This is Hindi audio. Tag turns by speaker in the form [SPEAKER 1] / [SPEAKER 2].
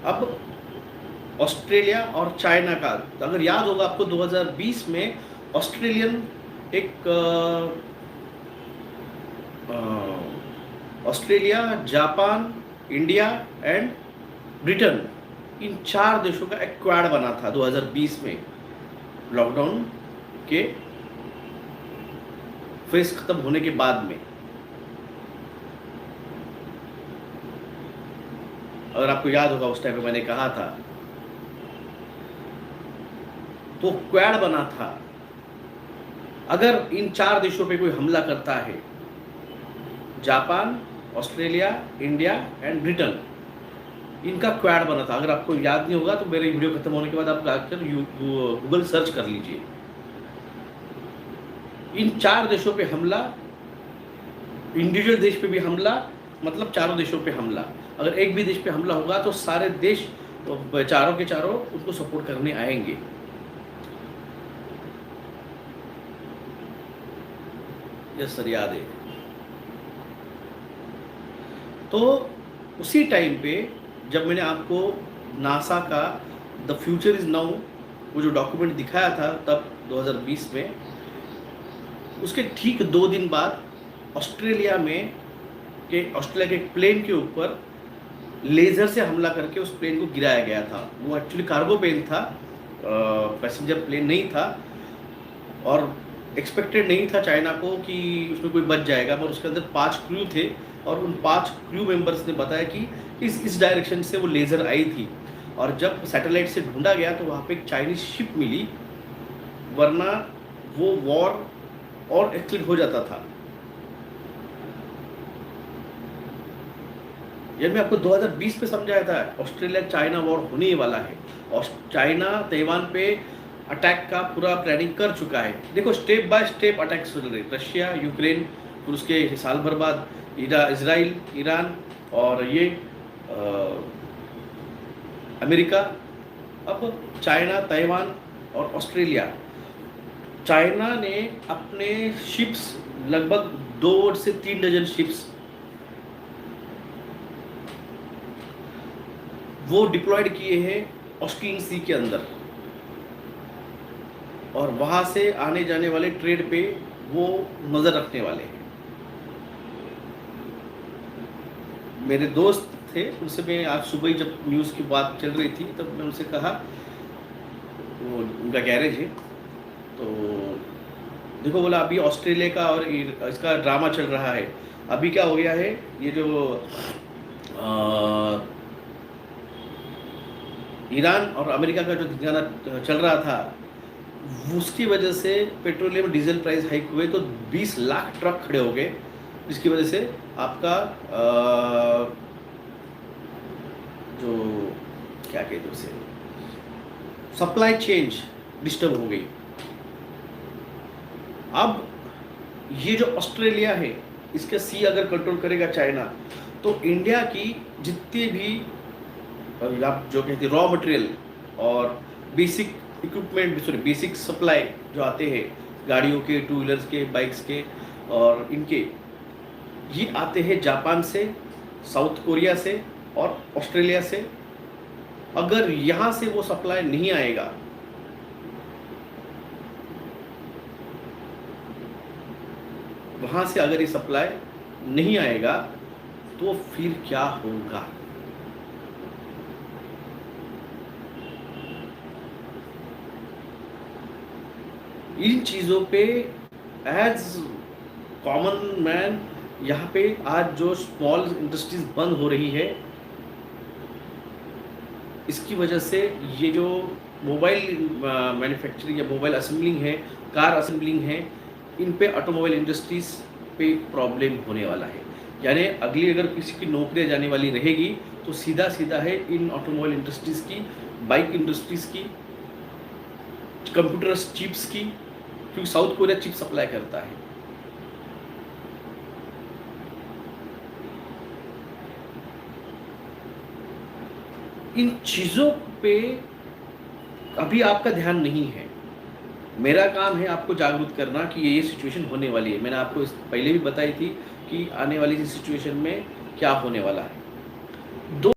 [SPEAKER 1] अब ऑस्ट्रेलिया और चाइना का, अगर याद होगा आपको 2020 में ऑस्ट्रेलियन एक Australia, Japan, India and Britain, इन 4 देशों का एक क्वाड बना था 2020 में, लॉकडाउन के फेज खत्म होने के बाद में। अगर आपको याद होगा उस टाइम पे मैंने कहा था, तो क्वाड बना था। अगर इन 4 देशों पे कोई हमला करता है, Japan, Australia, India and Britain, इनका क्वाड बना था। अगर आपको याद नहीं होगा तो मेरे वीडियो खत्म होने के बाद आप जाकर गूगल सर्च कर लीजिए। इन 4 देशों पे हमला, इंडिविजुअल देश पे भी हमला, मतलब चारों देशों पे हमला। अगर एक भी देश पे हमला होगा तो सारे देश चारों के चारों उनको सपोर्ट करने आएंगे। यस सर, याद है। तो उसी टाइम पे जब मैंने आपको नासा का द फ्यूचर इज नाउ वो जो डॉक्यूमेंट दिखाया था तब 2020 में, उसके ठीक 2 दिन बाद ऑस्ट्रेलिया के एक प्लेन के ऊपर लेज़र से हमला करके उस प्लेन को गिराया गया था। वो एक्चुअली कार्गो प्लेन था, पैसेंजर प्लेन नहीं था, और एक्सपेक्टेड नहीं था चाइना को कि उसमें कोई बच जाएगा, पर उसके अंदर 5 क्रू थे और उन 5 क्रू मेंबर्स ने बताया कि इस डायरेक्शन से वो लेज़र आई थी। और जब सैटेलाइट से ढूंढा गया तो वहाँ पे एक चाइनीज शिप मिली, वरना वो वॉर और एक्सटेंड हो जाता था। ये मैं आपको 2020 पे समझाया था ऑस्ट्रेलिया चाइना वॉर होने ही वाला है, और चाइना ताइवान पे अटैक का पूरा प्लानिंग कर चुका है। देखो स्टेप बाय स्टेप अटैक चल रहे, रशिया, यूक्रेन, फिर उसके साल भर बाद इजराइल, ईरान, और ये अमेरिका, अब चाइना, ताइवान और ऑस्ट्रेलिया। चाइना ने अपने शिप्स लगभग 2 से 3 डजन शिप्स वो डिप्लॉयड किए हैं ऑस्ट्रेलियन सी के अंदर, और वहां से आने जाने वाले ट्रेड पे वो नजर रखने वाले हैं। मेरे दोस्त थे, उनसे मैं आज सुबह ही जब न्यूज़ की बात चल रही थी तब मैं उनसे कहा, वो उनका गैरेज है, तो देखो बोला अभी ऑस्ट्रेलिया का और इसका ड्रामा चल रहा है। अभी क्या हो गया है, ये जो ईरान और अमेरिका का जो गाना चल रहा था, उसकी वजह से पेट्रोलियम डीजल प्राइस हाइक हुए तो 20 लाख ट्रक खड़े हो गए, जिसकी वजह से आपका जो क्या कहते हैं उसे, सप्लाई चेंज डिस्टर्ब हो गई। अब ये जो ऑस्ट्रेलिया है, इसका सी अगर कंट्रोल करेगा चाइना, तो इंडिया की जितनी भी आप जो कहते हैं रॉ मटेरियल और basic equipment, sorry basic supply जो आते हैं गाड़ियों के, 2 व्हीलर्स के, बाइक्स के और इनके, ये आते हैं जापान से, साउथ कोरिया से और ऑस्ट्रेलिया से। अगर यहाँ से वो सप्लाई नहीं आएगा, वहाँ से अगर ये सप्लाई नहीं आएगा तो फिर क्या होगा? इन चीज़ों पे एज कॉमन मैन, यहाँ पे आज जो स्मॉल इंडस्ट्रीज बंद हो रही है, इसकी वजह से ये जो मोबाइल मैन्युफैक्चरिंग या मोबाइल असेंबलिंग है, कार असेंबलिंग है, इन पे ऑटोमोबाइल इंडस्ट्रीज पे प्रॉब्लम होने वाला है। यानी अगली अगर किसी की नौकरियां जाने वाली रहेगी तो सीधा सीधा है इन ऑटोमोबाइल इंडस्ट्रीज की, बाइक इंडस्ट्रीज की, कंप्यूटर चिप्स की, क्योंकि साउथ कोरिया चिप सप्लाई करता है। इन चीज़ों पे अभी आपका ध्यान नहीं है। मेरा काम है आपको जागरूक करना कि ये सिचुएशन होने वाली है। मैंने आपको पहले भी बताई थी कि आने वाली सिचुएशन में क्या होने वाला है।